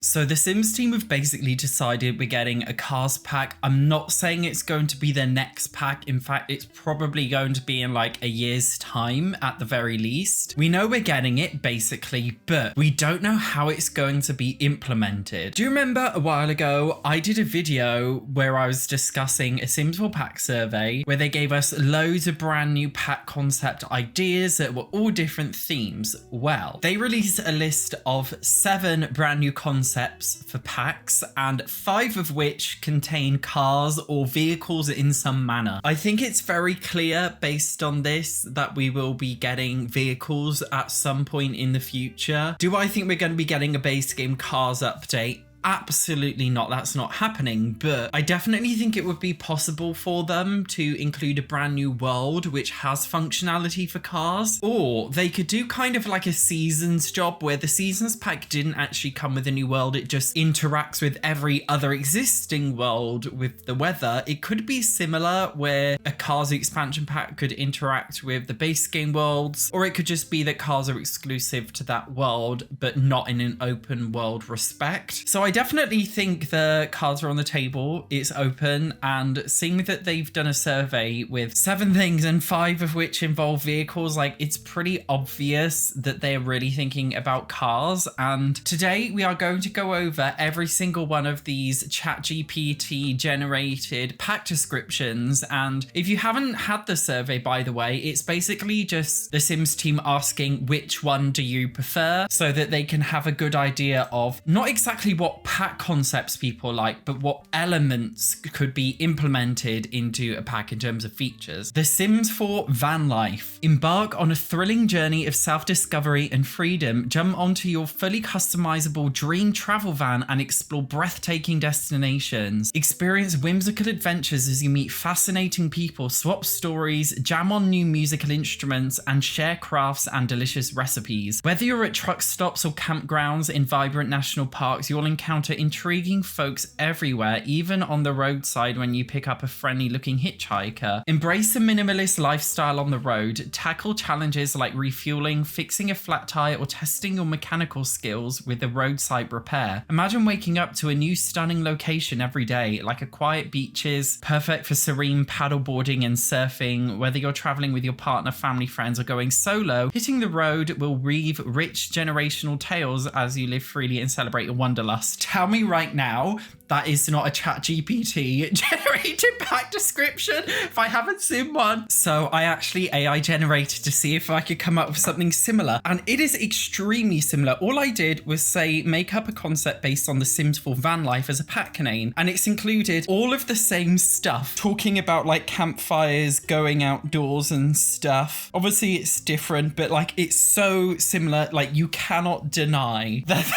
So the Sims team have basically decided we're getting a Cars pack. I'm not saying it's going to be their next pack. In fact, it's probably going to be in like a year's time at the very least. We know we're getting it basically, but we don't know how it's going to be implemented. Do you remember a while ago, I did a video where I was discussing a Sims 4 pack survey where they gave us loads of brand new pack concept ideas that were all different themes? Well, they released a list of 7 brand new concepts for packs, and 5 of which contain cars or vehicles in some manner. I think it's very clear based on this that we will be getting vehicles at some point in the future. Do I think we're going to be getting a base game cars update? Absolutely not. That's not happening, but I definitely think it would be possible for them to include a brand new world which has functionality for cars, or they could do kind of like a seasons job where the seasons pack didn't actually come with a new world, it just interacts with every other existing world with the weather. It could be similar where a cars expansion pack could interact with the base game worlds, or it could just be that cars are exclusive to that world but not in an open world respect. So I definitely think the cards are on the table. It's open, and seeing that they've done a survey with 7 things and 5 of which involve vehicles, like it's pretty obvious that they're really thinking about cars. And today we are going to go over every single one of these ChatGPT generated pack descriptions. And if you haven't had the survey, by the way, it's basically just the Sims team asking which one do you prefer, so that they can have a good idea of not exactly what pack concepts people like, but what elements could be implemented into a pack in terms of features. The Sims 4 van life. Embark on a thrilling journey of self-discovery and freedom. Jump onto your fully customizable dream travel van and explore breathtaking destinations. Experience whimsical adventures as you meet fascinating people, swap stories, jam on new musical instruments, and share crafts and delicious recipes. Whether you're at truck stops or campgrounds in vibrant national parks, you'll encounter intriguing folks everywhere, even on the roadside when you pick up a friendly looking hitchhiker. Embrace a minimalist lifestyle on the road. Tackle challenges like refueling, fixing a flat tire, or testing your mechanical skills with a roadside repair. Imagine waking up to a new stunning location every day, like a quiet beaches, perfect for serene paddleboarding and surfing. Whether you're traveling with your partner, family, friends, or going solo, hitting the road will weave rich generational tales as you live freely and celebrate your wanderlust. Tell me right now that is not a ChatGPT generated pack description if I haven't seen one. So I actually AI generated to see if I could come up with something similar, and it is extremely similar. All I did was say make up a concept based on the Sims 4 van life as a pack name, and it's included all of the same stuff, talking about like campfires, going outdoors and stuff. Obviously it's different, but like it's so similar, like you cannot deny that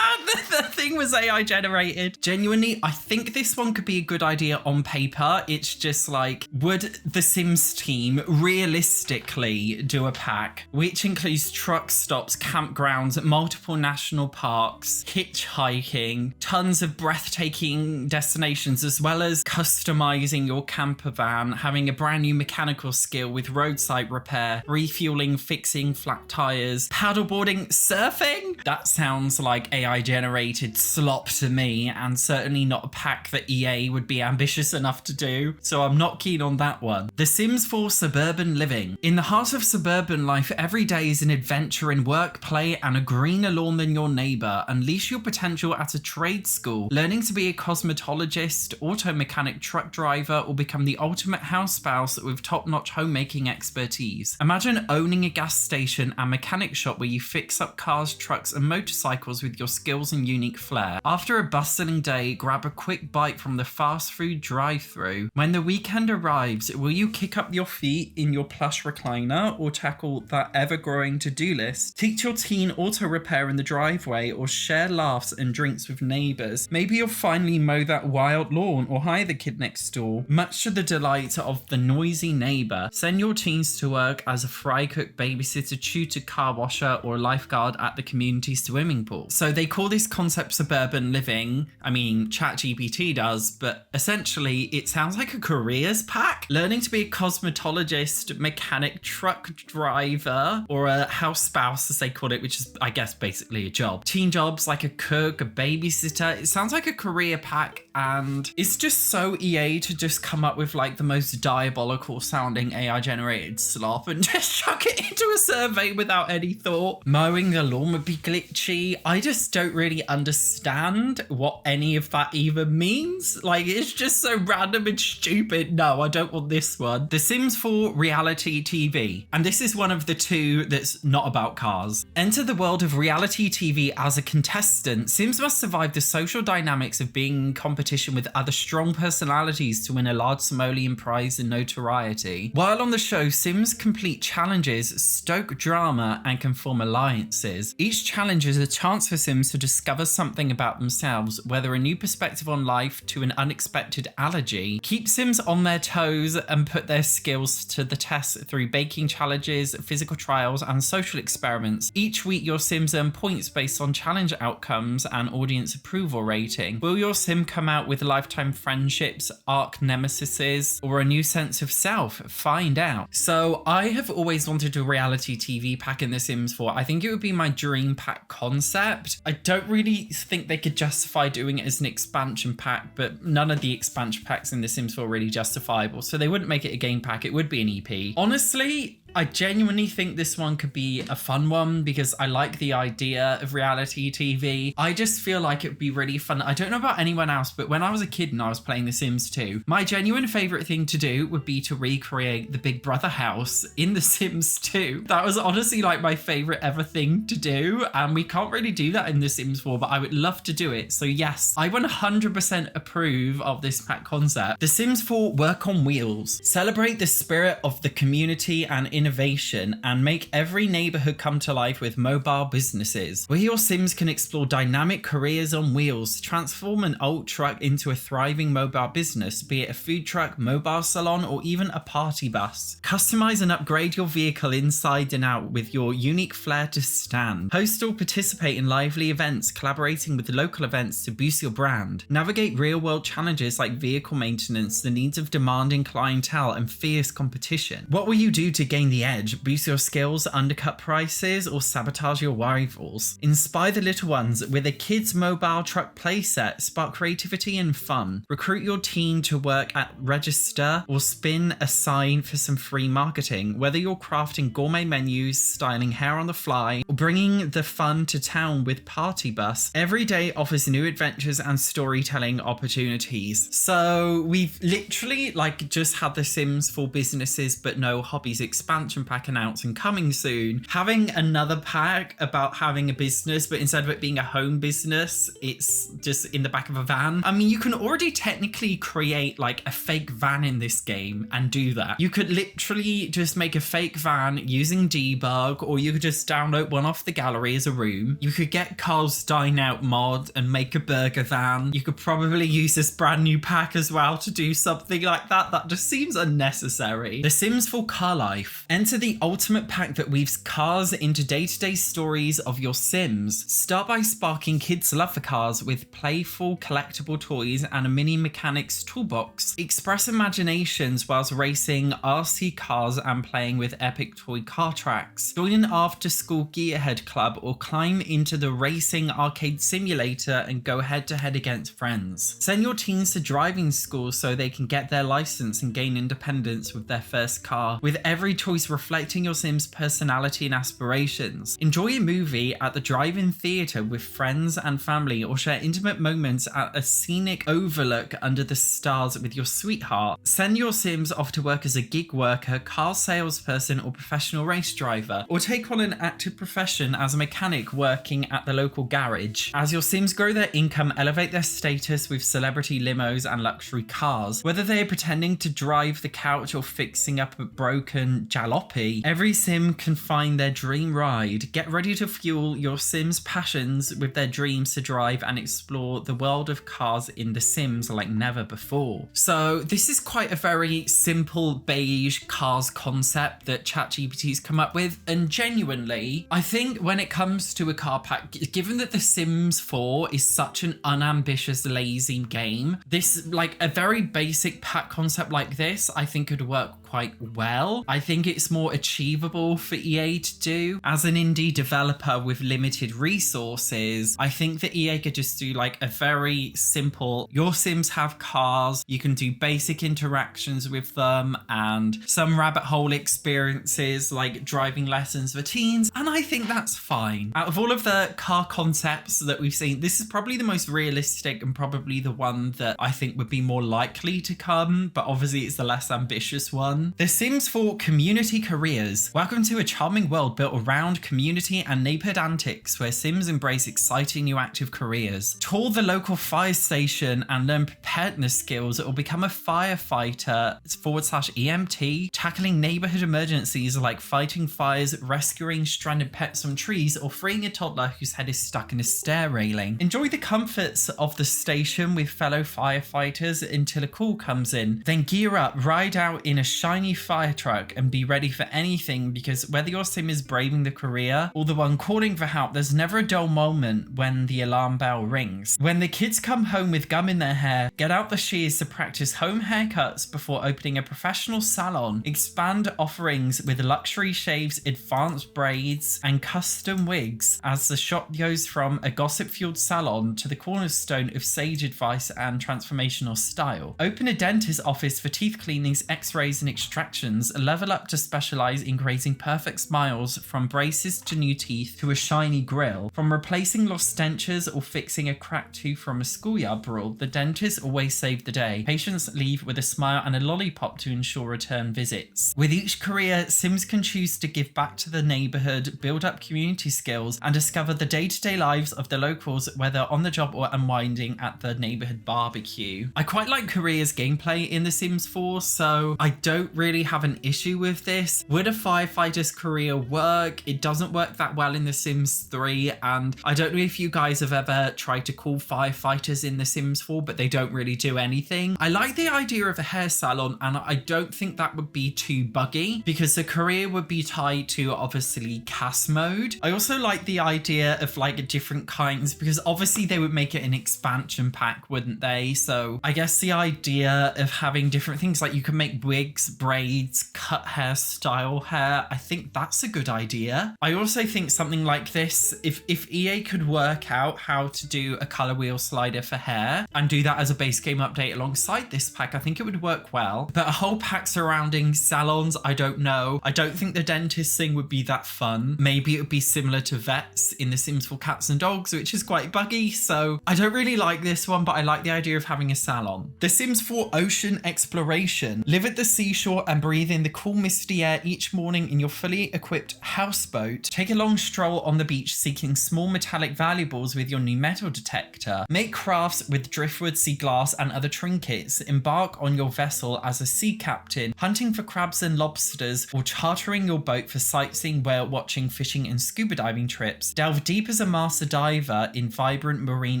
the thing was AI generated. Genuinely, I think this one could be a good idea on paper. It's just like, would the Sims team realistically do a pack which includes truck stops, campgrounds, multiple national parks, hitchhiking, tons of breathtaking destinations, as well as customizing your camper van, having a brand new mechanical skill with roadside repair, refueling, fixing flat tires, paddleboarding, surfing? That sounds like AI generated slop to me, and certainly not a pack that EA would be ambitious enough to do, so I'm not keen on that one. The Sims 4 Suburban Living. In the heart of suburban life, every day is an adventure in work, play, and a greener lawn than your neighbour. Unleash your potential at a trade school, learning to be a cosmetologist, auto mechanic, truck driver, or become the ultimate house spouse with top-notch homemaking expertise. Imagine owning a gas station and mechanic shop where you fix up cars, trucks, and motorcycles with your skills and unique flair. After a bustling day, grab a quick bite from the fast food drive-thru. When the weekend arrives, will you kick up your feet in your plush recliner or tackle that ever-growing to-do list? Teach your teen auto repair in the driveway or share laughs and drinks with neighbours. Maybe you'll finally mow that wild lawn or hire the kid next door. Much to the delight of the noisy neighbour, send your teens to work as a fry cook, babysitter, tutor, car washer, or lifeguard at the community swimming pool. So they call this concept suburban living. I mean, ChatGPT does, but essentially it sounds like a careers pack. Learning to be a cosmetologist, mechanic, truck driver, or a house spouse, as they call it, which is, I guess, basically a job. Teen jobs like a cook, a babysitter. It sounds like a career pack, and it's just so EA to just come up with like the most diabolical sounding AI generated slop and just chuck it into a survey without any thought. Mowing the lawn would be glitchy. I just don't really understand what any of that even means. Like, it's just so random and stupid. No, I don't want this one. The Sims 4 reality TV. And this is one of the two that's not about cars. Enter the world of reality TV as a contestant. Sims must survive the social dynamics of being in competition with other strong personalities to win a large simoleon prize and notoriety. While on the show, Sims complete challenges, stoke drama, and can form alliances. Each challenge is a chance for Sims to discover something about themselves, whether a new perspective on life to an unexpected allergy. Keep Sims on their toes and put their skills to the test through baking challenges, physical trials, and social experiments. Each week, your Sims earn points based on challenge outcomes and audience approval rating. Will your Sim come out with lifetime friendships, arc nemesises, or a new sense of self? Find out. So I have always wanted a reality TV pack in The Sims 4. I think it would be my dream pack concept. I don't really think they could justify doing it as an expansion pack, but none of the expansion packs in The Sims 4 are really justifiable, so they wouldn't make it a game pack. It would be an EP. Honestly, I genuinely think this one could be a fun one because I like the idea of reality TV. I just feel like it would be really fun. I don't know about anyone else, but when I was a kid and I was playing The Sims 2, my genuine favorite thing to do would be to recreate the Big Brother house in The Sims 2. That was honestly like my favorite ever thing to do, and we can't really do that in The Sims 4, but I would love to do it. So yes, I 100% approve of this pack concept. The Sims 4 work on wheels. Celebrate the spirit of the community and innovation and make every neighborhood come to life with mobile businesses, where your Sims can explore dynamic careers on wheels, transform an old truck into a thriving mobile business, be it a food truck, mobile salon, or even a party bus. Customize and upgrade your vehicle inside and out with your unique flair to stand. Host or participate in lively events, collaborating with local events to boost your brand. Navigate real-world challenges like vehicle maintenance, the needs of demanding clientele, and fierce competition. What will you do to gain the edge, boost your skills, undercut prices, or sabotage your rivals? Inspire the little ones with a kids' mobile truck playset, spark creativity and fun. Recruit your team to work at Register or spin a sign for some free marketing. Whether you're crafting gourmet menus, styling hair on the fly, or bringing the fun to town with Party Bus, every day offers new adventures and storytelling opportunities. So we've literally just had The Sims for businesses but no hobbies expansion pack announced and coming soon. Having another pack about having a business, but instead of it being a home business, it's just in the back of a van. I mean, you can already technically create like a fake van in this game and do that. You could literally just make a fake van using debug, or you could just download one off the gallery as a room. You could get Carl's Dine Out mod and make a burger van. You could probably use this brand new pack as well to do something like that. That just seems unnecessary. The Sims for car life. Enter the ultimate pack that weaves cars into day-to-day stories of your Sims. Start by sparking kids' love for cars with playful collectible toys and a mini mechanics toolbox. Express imaginations whilst racing RC cars and playing with epic toy car tracks. Join an after-school gearhead club or climb into the racing arcade simulator and go head-to-head against friends. Send your teens to driving school so they can get their license and gain independence with their first car, with every choice reflecting your Sim's personality and aspirations. Enjoy a movie at the drive-in theater with friends and family, or share intimate moments at a scenic overlook under the stars with your sweetheart. Send your Sims off to work as a gig worker, car salesperson, or professional race driver, or take on an active profession as a mechanic working at the local garage. As your Sims grow their income, elevate their status with celebrity limos and luxury cars. Whether they are pretending to drive the couch or fixing up a broken jalopy jalopy. Every sim can find their dream ride. Get ready to fuel your Sims' passions with their dreams to drive and explore the world of cars in The Sims like never before. So this is quite a very simple beige cars concept that ChatGPT's come up with, and genuinely, I think when it comes to a car pack, given that The Sims 4 is such an unambitious, lazy game, this, like, a very basic pack concept like this, I think could work quite well. I think it's more achievable for EA to do. As an indie developer with limited resources, I think that EA could just do like a very simple, your Sims have cars, you can do basic interactions with them and some rabbit hole experiences like driving lessons for teens, and I think that's fine. Out of all of the car concepts that we've seen, this is probably the most realistic and probably the one that I think would be more likely to come, but obviously it's the less ambitious one. The Sims 4 Community Careers. Welcome to a charming world built around community and neighborhood antics where Sims embrace exciting new active careers. Tour the local fire station and learn preparedness skills or become a firefighter /EMT, tackling neighborhood emergencies like fighting fires, rescuing stranded pets from trees, or freeing a toddler whose head is stuck in a stair railing. Enjoy the comforts of the station with fellow firefighters until a call comes in. Then gear up, ride out in a shiny fire truck and be ready for anything, because whether your sim is braving the career or the one calling for help, there's never a dull moment when the alarm bell rings. When the kids come home with gum in their hair, get out the shears to practice home haircuts before opening a professional salon. Expand offerings with luxury shaves, advanced braids, and custom wigs as the shop goes from a gossip-fueled salon to the cornerstone of sage advice and transformational style. Open a dentist office for teeth cleanings, x-rays, and extractions. Level up to specialize in creating perfect smiles, from braces to new teeth to a shiny grill. From replacing lost dentures or fixing a cracked tooth from a schoolyard brawl, the dentist always saved the day. Patients leave with a smile and a lollipop to ensure return visits. With each career, Sims can choose to give back to the neighborhood, build up community skills, and discover the day-to-day lives of the locals, whether on the job or unwinding at the neighborhood barbecue. I quite like careers gameplay in The Sims 4, so I don't really have an issue with this. Would a firefighter's career work? It doesn't work that well in The Sims 3, and I don't know if you guys have ever tried to call firefighters in The Sims 4, but they don't really do anything. I like the idea of a hair salon, and I don't think that would be too buggy because the career would be tied to obviously cast mode. I also like the idea of like different kinds, because obviously they would make it an expansion pack, wouldn't they? So I guess the idea of having different things, like you can make wigs, braids, cut hair, style hair, I think that's a good idea. I also think something like this, if EA could work out how to do a color wheel slider for hair and do that as a base game update alongside this pack, I think it would work well. But a whole pack surrounding salons, I don't know. I don't think the dentist thing would be that fun. Maybe it would be similar to vets in The Sims 4 Cats and Dogs, which is quite buggy. So I don't really like this one, but I like the idea of having a salon. The Sims 4 Ocean Exploration. Live at the seashore and breathe in the cool misty air each morning in your fully equipped houseboat. Take a long stroll on the beach seeking small metallic valuables with your new metal detector. Make crafts with driftwood, sea glass, and other trinkets. Embark on your vessel as a sea captain, hunting for crabs and lobsters, or chartering your boat for sightseeing, whale watching, fishing, and scuba diving trips. Delve deep as a master diver in vibrant marine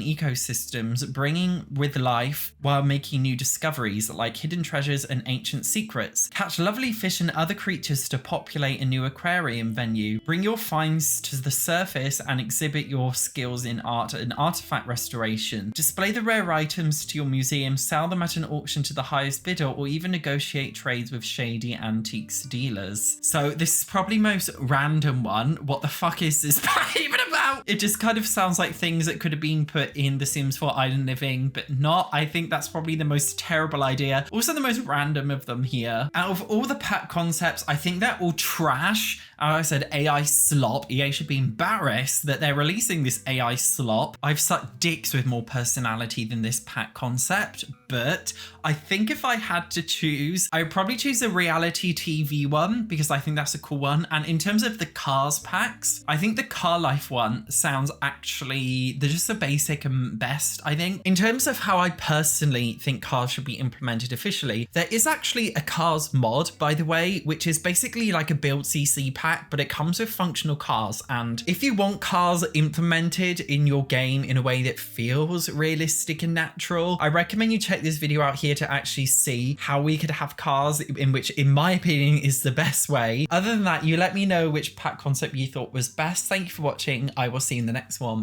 ecosystems, bringing with life while making new discoveries like hidden treasures and ancient secrets. Catch lovely fish and other creatures to populate a new aquarium venue. Bring your finds to the surface and exhibit your skills in art and artifact restoration. Display the rare items to your museum, sell them at an auction to the highest bidder, or even negotiate trades with shady antiques dealers. So this is probably most random one. What the fuck is this pack even about? It just kind of sounds like things that could have been put in The Sims 4 Island Living, but not. I think that's probably the most terrible idea. Also the most random of them here. Out of all the pack concepts, I think they're all trash. As I said, AI slop. EA should be embarrassed that they're releasing this AI slop. I've sucked dicks with more personality than this pack concept, but I think if I had to choose, I would probably choose a reality TV one because I think that's a cool one. And in terms of the cars packs, I think the car life one sounds actually, they're just the basic and best, I think. In terms of how I personally think cars should be implemented officially, there is actually a cars mod, by the way, which is basically like a build CC pack, but it comes with functional cars. And if you want cars implemented in your game in a way that feels realistic and natural, I recommend you check this video out here to actually see how we could have cars in which, in my opinion, is the best way. Other than that, you let me know which pack concept you thought was best. Thank you for watching. I will see you in the next one.